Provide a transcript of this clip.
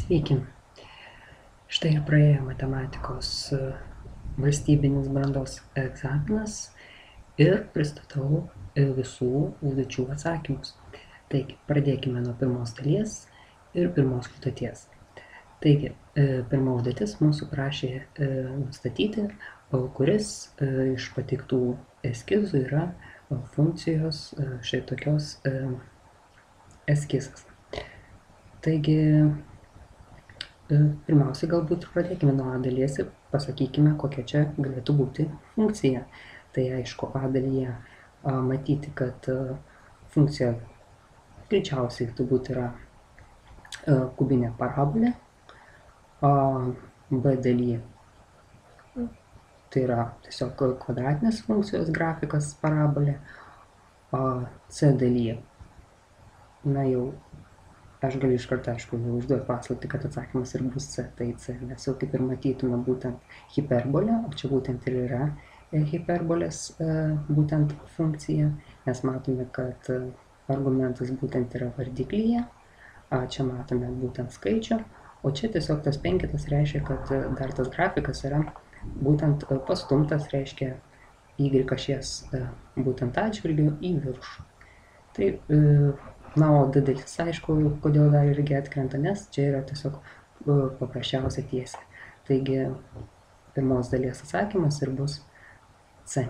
Sveiki. Štai ir praėjo matematikos valstybinis brandos egzaminas ir pristatau visų užduočių atsakymus. Taigi, pradėkime nuo pirmos dalies ir pirmos užduoties. Taigi, pirma užduotis mūsų prašė nustatyti, kuris iš pateiktų eskizų yra funkcijos štai tokios eskizas. Taigi, pirmiausiai galbūt pradėkime nuo A dalies ir pasakykime, kokia čia galėtų būti funkcija. Tai aišku, A dalyje matyti, kad funkcija greičiausiai turbūt yra kubinė parabolė, B dalyje tai yra tiesiog kvadratinės funkcijos grafikas parabolė, C dalyje, na jau aš galiu iš karto, aišku, užduoti paslaptį, kad atsakymas ir bus C, tai C, nes jau kaip ir matytume būtent hiperbolę, o čia būtent ir yra hiperbolės būtent funkcija, nes matome, kad argumentas būtent yra vardiklyje, čia matome būtent skaičių, o čia tiesiog tas penketas reiškia, kad dar tas grafikas yra būtent pastumtas, reiškia y ašies būtent atžvilgiu į viršų. Tai na, o D dalis, aišku, kodėl dar irgi atkrenta, nes čia yra tiesiog paprasčiausia tiesė. Taigi, pirmos dalies atsakymas ir bus C.